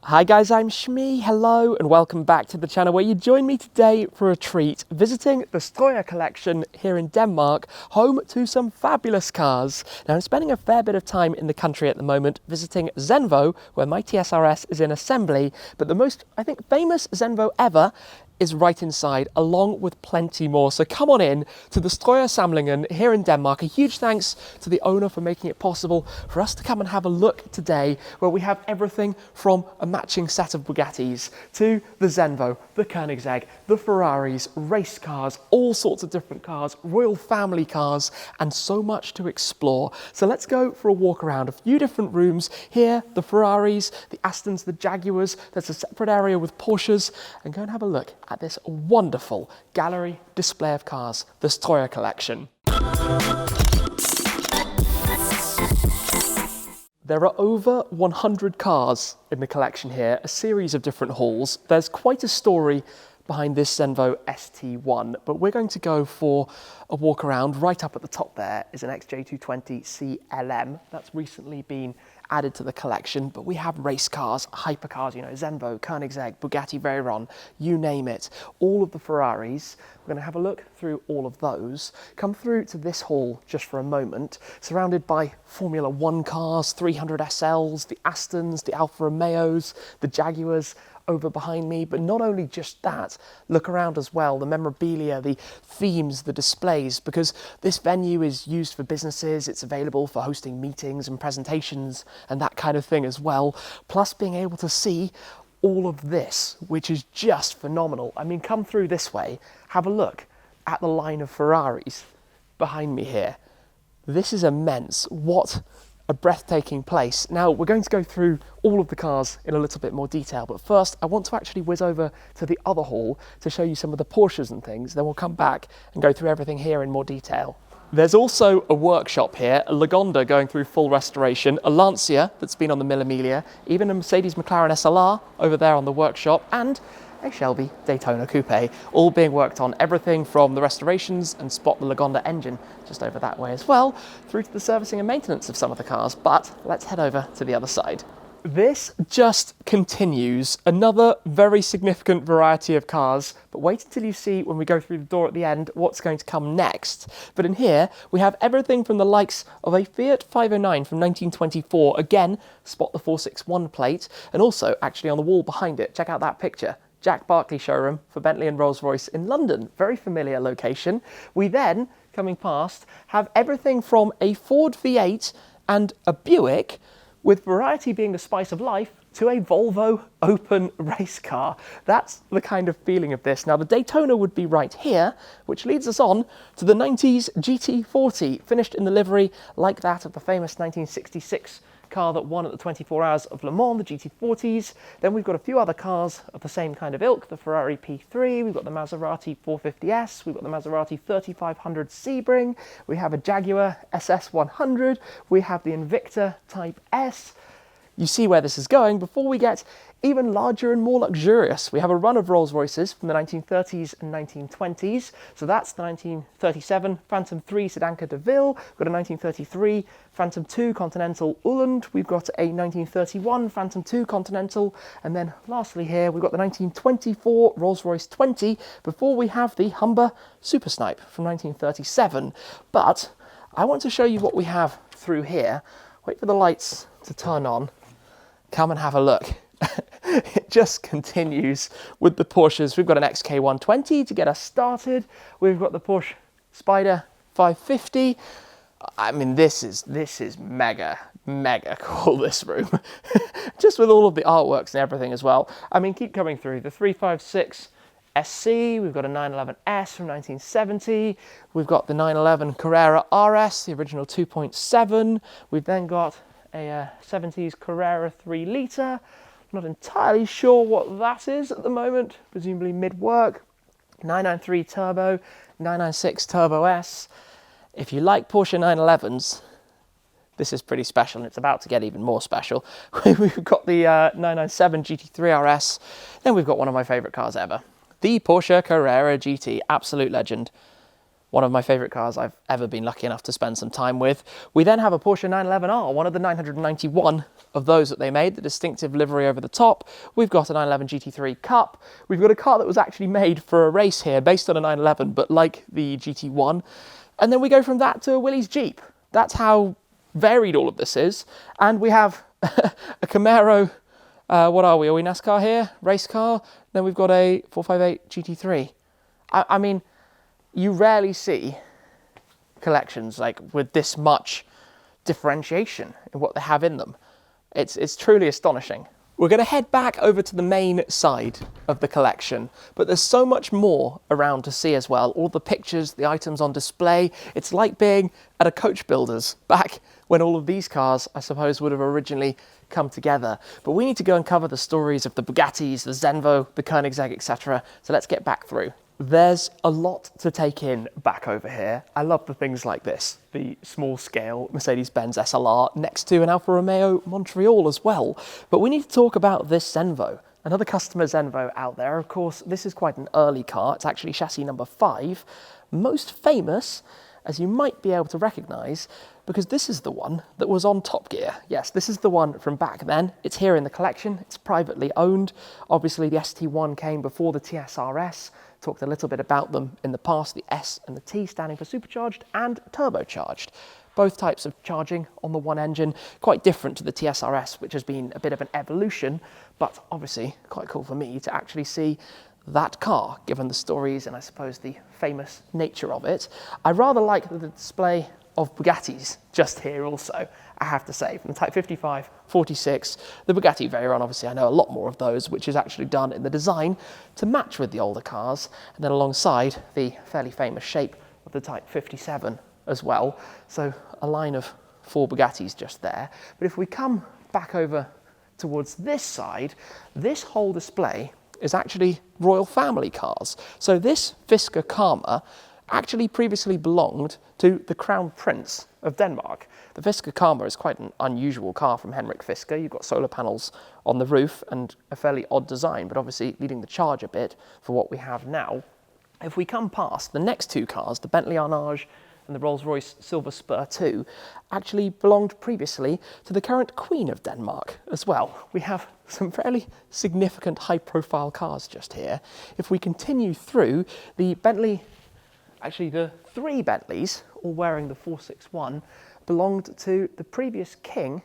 Hi guys, I'm Shmee, hello and welcome back to the channel where you join me today for a treat, visiting the Strøjer Collection here in Denmark, home to some fabulous cars. Now I'm spending a fair bit of time in the country at the moment visiting Zenvo, where my TSR-S is in assembly, but the most, I think, famous Zenvo ever is right inside, along with plenty more. So come on in to the Strøjer Samlingen here in Denmark. A huge thanks to the owner for making it possible for us to come and have a look today, where we have everything from a matching set of Bugattis to the Zenvo, the Koenigsegg, the Ferraris, race cars, all sorts of different cars, royal family cars, and so much to explore. So let's go for a walk around a few different rooms. Here, the Ferraris, the Astons, the Jaguars. There's a separate area with Porsches, and go and have a look at this wonderful gallery display of cars, the Strøjer Collection. There are over 100 cars in the collection here, a series of different halls. There's quite a story behind this Zenvo ST1, but we're going to go for a walk around. Right up at the top there is an XJ220 CLM that's recently been added to the collection, but we have race cars, hypercars, you know, Zenvo, Koenigsegg, Bugatti Veyron, you name it, all of the Ferraris. We're going to have a look through all of those, come through to this hall just for a moment, surrounded by Formula One cars, 300 SLs, the Astons, the Alfa Romeos, the Jaguars over behind me. But not only just that, look around as well, the memorabilia, the themes, the displays, because this venue is used for businesses, it's available for hosting meetings and presentations and that kind of thing as well, plus being able to see all of this, which is just phenomenal. I mean, come through this way, have a look at the line of Ferraris behind me here. This is immense. What a breathtaking place. Now, we're going to go through all of the cars in a little bit more detail, but first I want to actually whiz over to the other hall to show you some of the Porsches and things, then we'll come back and go through everything here in more detail. There's also a workshop here, a Lagonda going through full restoration, a Lancia that's been on the Mille Miglia, even a Mercedes McLaren SLR over there on the workshop, and a Shelby Daytona Coupe, all being worked on, everything from the restorations and spot the Lagonda engine just over that way as well, through to the servicing and maintenance of some of the cars. But let's head over to the other side. This just continues, another very significant variety of cars, but wait until you see when we go through the door at the end what's going to come next. But in here we have everything from the likes of a Fiat 509 from 1924, again spot the 461 plate, and also actually on the wall behind it, check out that picture, Jack Barclay showroom for Bentley and Rolls-Royce in London, very familiar location. We then, coming past, have everything from a Ford V8 and a Buick, with variety being the spice of life, to a Volvo open race car. That's the kind of feeling of this. Now, the Daytona would be right here, which leads us on to the 90s GT40, finished in the livery like that of the famous 1966 car that won at the 24 Hours of Le Mans, the GT40s. Then we've got a few other cars of the same kind of ilk, the Ferrari P3, we've got the Maserati 450S, we've got the Maserati 3500 Sebring, we have a Jaguar SS100, we have the Invicta Type S. You see where this is going. Before we get even larger and more luxurious, we have a run of Rolls-Royces from the 1930s and 1920s. So that's the 1937 Phantom 3 Sedanka de Ville. We've got a 1933 Phantom 2 Continental Ullund. We've got a 1931 Phantom 2 Continental. And then lastly here, we've got the 1924 Rolls-Royce 20, before we have the Humber Super Snipe from 1937. But I want to show you what we have through here. Wait for the lights to turn on. Come and have a look. It just continues with the Porsches. We've got an XK120 to get us started. We've got the Porsche Spider 550. I mean, this is mega cool, this room. Just with all of the artworks and everything as well. I mean, keep coming through. The 356 SC, we've got a 911S from 1970. We've got the 911 Carrera RS, the original 2.7. We've then got a 70s Carrera 3 litre. Not entirely sure what that is at the moment, presumably mid-work. 993 Turbo, 996 Turbo S. If you like Porsche 911s, this is pretty special, and it's about to get even more special. We've got the 997 GT3 RS, then we've got one of my favourite cars ever, the Porsche Carrera GT, absolute legend. one of my favorite cars I've ever been lucky enough to spend some time with. We then have a Porsche 911R, one of the 991 of those that they made, the distinctive livery over the top. We've got a 911 GT3 Cup. We've got a car that was actually made for a race here based on a 911, but like the GT1. And then we go from that to a Willys Jeep. That's how varied all of this is. And we have a Camaro, what are we NASCAR here? Race car. Then we've got a 458 GT3. I mean, you rarely see collections like with this much differentiation in what they have in them. It's truly astonishing. We're going to head back over to the main side of the collection, but there's so much more around to see as well. All the pictures, the items on display. It's like being at a coach builder's back when all of these cars, I suppose, would have originally come together. But we need to go and cover the stories of the Bugattis, the Zenvo, the Koenigsegg, etc. So let's get back through. There's a lot to take in back over here. I love the things like this, the small scale Mercedes-Benz SLR next to an Alfa Romeo Montreal as well. But we need to talk about this Zenvo, another customer Zenvo out there. Of course, this is quite an early car. It's actually chassis number 5, most famous, as you might be able to recognize, because this is the one that was on Top Gear. Yes, this is the one from back then. It's here in the collection. It's privately owned. Obviously, the ST1 came before the TSR-S. Talked a little bit about them in the past, the S and the T standing for supercharged and turbocharged. Both types of charging on the one engine, quite different to the TSR-S, which has been a bit of an evolution, but obviously quite cool for me to actually see that car, given the stories and I suppose the famous nature of it. I rather like the display of Bugattis just here also, I have to say, from the Type 55, 46, the Bugatti Veyron, obviously I know a lot more of those, which is actually done in the design to match with the older cars, and then alongside the fairly famous shape of the Type 57 as well. So a line of 4 Bugattis just there. But if we come back over towards this side, this whole display is actually royal family cars. So this Fisker Karma actually previously belonged to the Crown Prince of Denmark. The Fisker Karma is quite an unusual car from Henrik Fisker. You've got solar panels on the roof and a fairly odd design, but obviously leading the charge a bit for what we have now. If we come past the next 2 cars, the Bentley Arnage and the Rolls-Royce Silver Spur 2, actually belonged previously to the current Queen of Denmark as well. We have some fairly significant high-profile cars just here. If we continue through, the Bentley, actually the 3 Bentleys, all wearing the 461, belonged to the previous king,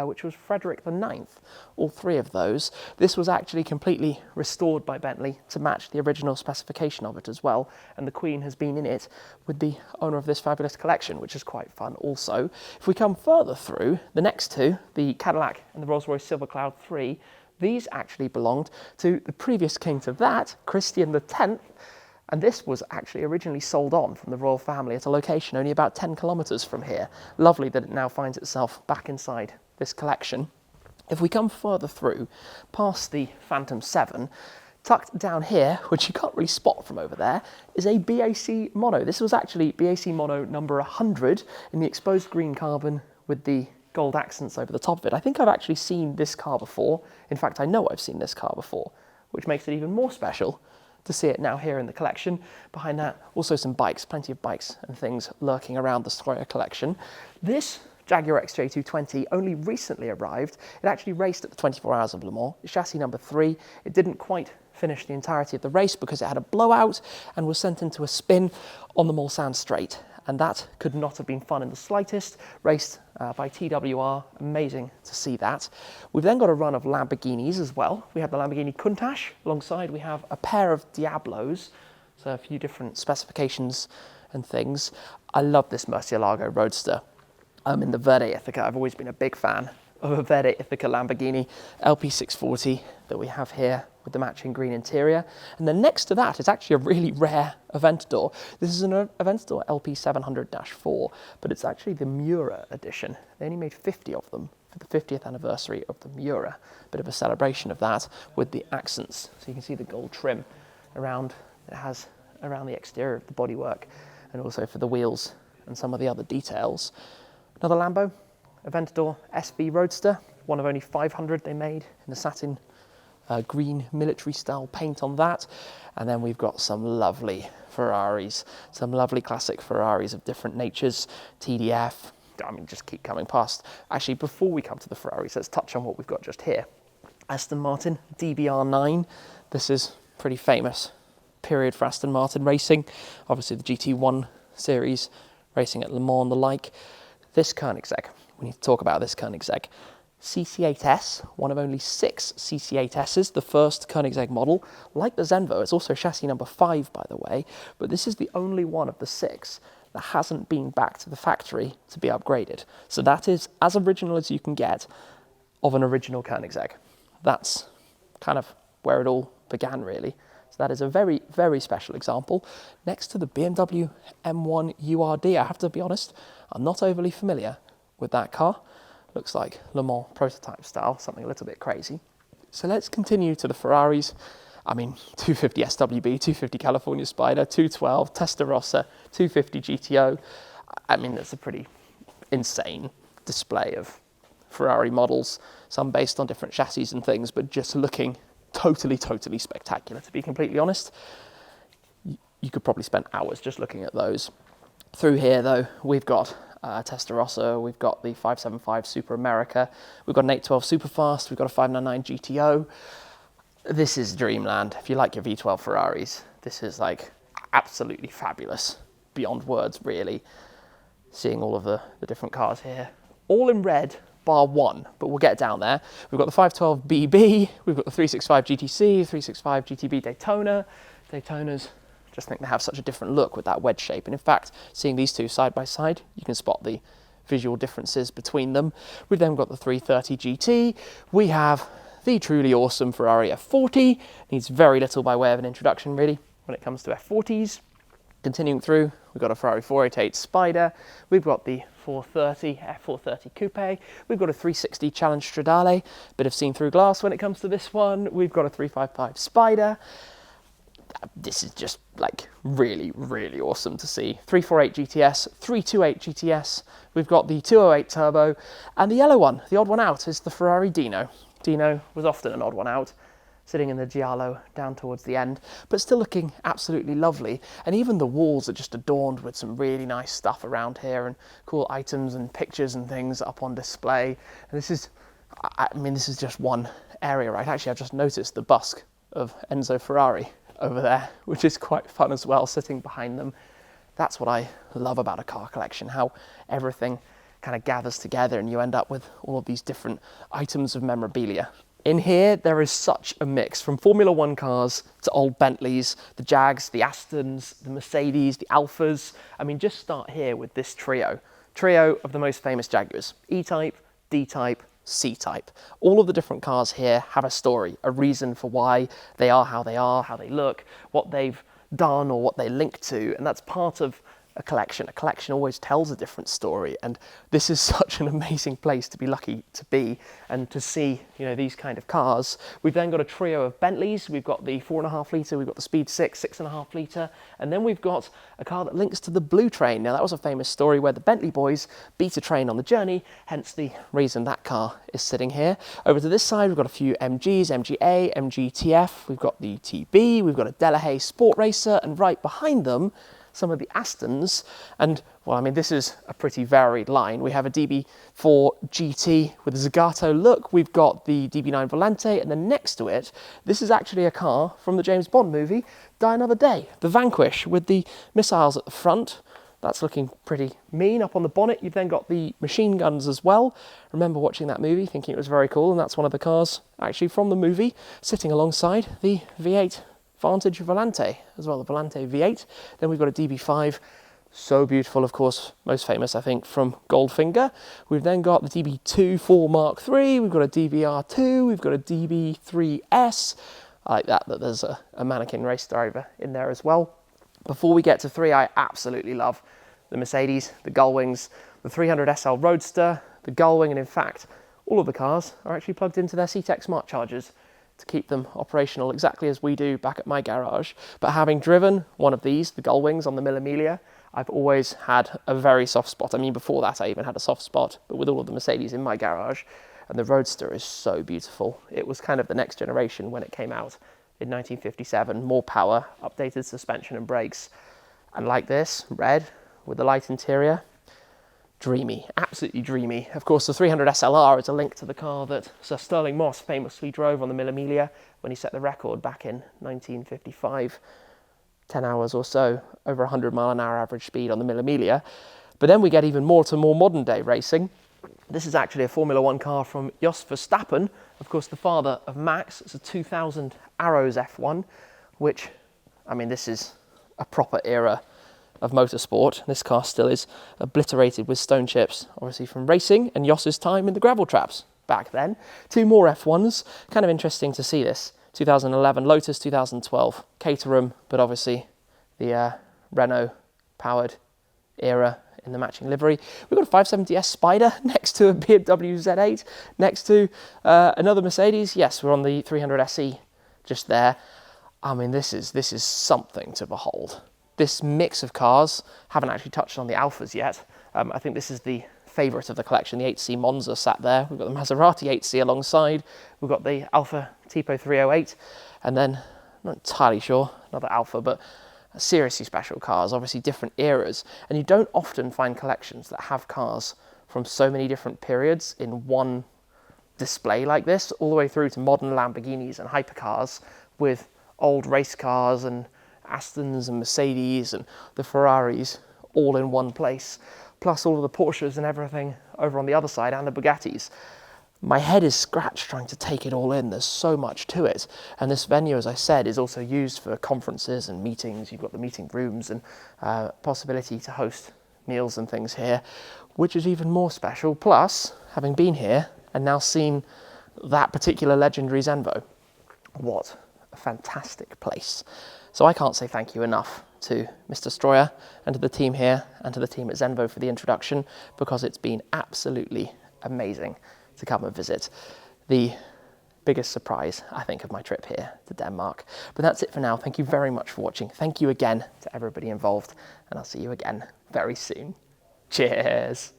which was Frederick IX, all 3 of those. This was actually completely restored by Bentley to match the original specification of it as well, and the Queen has been in it with the owner of this fabulous collection, which is quite fun also. If we come further through, the next 2, the Cadillac and the Rolls-Royce Silver Cloud 3, these actually belonged to the previous king to that, Christian X, and this was actually originally sold on from the royal family at a location only about 10 kilometres from here. Lovely that it now finds itself back inside this collection. If we come further through, past the Phantom 7, tucked down here, which you can't really spot from over there, is a BAC Mono. This was actually BAC Mono number 100 in the exposed green carbon with the gold accents over the top of it. I think I've actually seen this car before. In fact, I know I've seen this car before, which makes it even more special to see it now here in the collection. Behind that, also some bikes, plenty of bikes and things lurking around the Strøjer Collection. This Jaguar XJ220 only recently arrived. It actually raced at the 24 Hours of Le Mans. It's chassis number 3. It didn't quite finish the entirety of the race because it had a blowout and was sent into a spin on the Mulsanne Straight. And that could not have been fun in the slightest. Raced by TWR, amazing to see that. We've then got a run of Lamborghinis as well. We have the Lamborghini Countach, alongside we have a pair of Diablos, so a few different specifications and things. I love this Murcielago Roadster. In the Verde Ithaca, I've always been a big fan of a Verde Ithaca Lamborghini LP640 that we have here with the matching green interior. And then next to that is actually a really rare Aventador. This is an Aventador LP700-4, but it's actually the Miura edition. They only made 50 of them for the 50th anniversary of the Miura. Bit of a celebration of that with the accents. So you can see the gold trim around, it has around the exterior of the bodywork, and also for the wheels and some of the other details. Another Lambo, Aventador SV Roadster, one of only 500 they made in the satin green military style paint on that. And then we've got some lovely Ferraris, some lovely classic Ferraris of different natures, TDF, I mean, just keep coming past. Actually, before we come to the Ferraris, let's touch on what we've got just here. Aston Martin DBR9, this is pretty famous period for Aston Martin racing. Obviously the GT1 series, racing at Le Mans and the like. This Koenigsegg, we need to talk about this Koenigsegg. CC8S, one of only 6 CC8Ss, the first Koenigsegg model. Like the Zenvo, it's also chassis number 5, by the way, but this is the only one of the 6 that hasn't been back to the factory to be upgraded. So that is as original as you can get of an original Koenigsegg. That's kind of where it all began, really. So that is a very, very special example. Next to the BMW M1 URD, I have to be honest, I'm not overly familiar with that car. Looks like Le Mans prototype style, something a little bit crazy. So let's continue to the Ferraris. I mean, 250 SWB, 250 California Spider, 212 Testarossa, 250 GTO. I mean, that's a pretty insane display of Ferrari models, some based on different chassis and things, but just looking totally, totally spectacular, to be completely honest. You could probably spend hours just looking at those. Through here, though, we've got Testarossa, we've got the 575 Super America, we've got an 812 Superfast, we've got a 599 GTO. This is dreamland. If you like your V12 Ferraris, this is like absolutely fabulous, beyond words, really. Seeing all of the different cars here, all in red, bar one, but we'll get down there. We've got the 512 BB, we've got the 365 GTC, 365 GTB Daytona. Daytonas, just think they have such a different look with that wedge shape. And in fact, seeing these two side by side, you can spot the visual differences between them. We've then got the 330 GT. We have the truly awesome Ferrari F40. Needs very little by way of an introduction, really, when it comes to F40s. Continuing through, we've got a Ferrari 488 Spider. We've got the 430 F430 Coupe. We've got a 360 Challenge Stradale. Bit of seen through glass when it comes to this one. We've got a 355 Spider. This is just like really, really awesome to see. 348 GTS, 328 GTS. We've got the 208 Turbo, and the yellow one, the odd one out, is the Ferrari Dino. Dino was often an odd one out, sitting in the Giallo down towards the end, but still looking absolutely lovely. And even the walls are just adorned with some really nice stuff around here and cool items and pictures and things up on display. And this is, I mean, this is just one area, right? Actually, I've just noticed the bust of Enzo Ferrari over there, which is quite fun as well, sitting behind them. That's what I love about a car collection, how everything kind of gathers together and you end up with all of these different items of memorabilia. In here, there is such a mix, from Formula One cars to old Bentleys, the Jags, the Astons, the Mercedes, the Alphas. I mean, just start here with this trio of the most famous Jaguars: E-Type, D-Type, C-Type. All of the different cars here have a story, a reason for why they are, how they look, what they've done or what they link to, and that's part of a collection. A collection always tells a different story, and this is such an amazing place to be lucky to be and to see, you know, these kind of cars. We've then got a trio of Bentleys. We've got the 4.5 litre, we've got the Speed 6, 6.5 litre, and then we've got a car that links to the Blue Train. Now, that was a famous story where the Bentley boys beat a train on the journey, hence the reason that car is sitting here. Over to this side, we've got a few MGs, MGA, MGTF, we've got the TB, we've got a Delahaye Sport Racer, and right behind them, some of the Astons. And well, I mean, this is a pretty varied line. We have a DB4 GT with a Zagato look. We've got the DB9 Volante, and then next to it, this is actually a car from the James Bond movie, Die Another Day, the Vanquish, with the missiles at the front. That's looking pretty mean. Up on the bonnet, you've then got the machine guns as well. Remember watching that movie, thinking it was very cool, and that's one of the cars actually from the movie, sitting alongside the V8 Vantage Volante as well, the Volante V8. Then we've got a DB5, so beautiful, of course, most famous, I think, from Goldfinger. We've then got the DB24 Mark III, we've got a DBR2, we've got a DB3S. I like that there's a mannequin race driver in there as well. Before we get to 3, I absolutely love the Mercedes, the Gullwings, the 300 SL Roadster, the Gullwing, and in fact, all of the cars are actually plugged into their CTEC smart chargers to keep them operational exactly as we do back at my garage. But having driven one of these, the Gullwings on the Mille Miglia, I've always had a very soft spot. I mean, before that I even had a soft spot, but with all of the Mercedes in my garage, And the Roadster is so beautiful. It was kind of the next generation when it came out in 1957. More power, updated suspension and brakes. And like this, red with the light interior, dreamy, absolutely dreamy. Of course, the 300 SLR is a link to the car that Sir Stirling Moss famously drove on the Mille Miglia when he set the record back in 1955. 10 hours or so, over 100 mile an hour average speed on the Mille Miglia. But then we get even more to more modern day racing. This is actually a Formula One car from Jos Verstappen, of course the father of Max. It's a 2000 Arrows F1, which, I mean, this is a proper era of motorsport. This car still is obliterated with stone chips, obviously from racing and Jos's time in the gravel traps back then. Two more F1s, kind of interesting to see this. 2011 Lotus, 2012 Caterham, but obviously the Renault powered era in the matching livery. We've got a 570S Spider next to a BMW Z8, next to another Mercedes. Yes, we're on the 300 SE just there. I mean, this is something to behold. This mix of cars, haven't actually touched on the Alphas yet. I think this is the favourite of the collection. The 8C Monza sat there. We've got the Maserati 8C alongside. We've got the Alfa Tipo 308. And then, not entirely sure, another Alfa, but seriously special cars, obviously different eras. And you don't often find collections that have cars from so many different periods in one display like this, all the way through to modern Lamborghinis and hypercars with old race cars and Astons and Mercedes and the Ferraris all in one place, plus all of the Porsches and everything over on the other side, and the Bugattis. My head is scratched trying to take it all in. There's so much to it. And this venue, as I said, is also used for conferences and meetings. You've got the meeting rooms and possibility to host meals and things here, which is even more special. Plus, having been here and now seen that particular legendary Zenvo, what a fantastic place. So I can't say thank you enough to Mr. Strojer and to the team here and to the team at Zenvo for the introduction, because it's been absolutely amazing to come and visit. The biggest surprise, I think, of my trip here to Denmark. But that's it for now. Thank you very much for watching. Thank you again to everybody involved, and I'll see you again very soon. Cheers.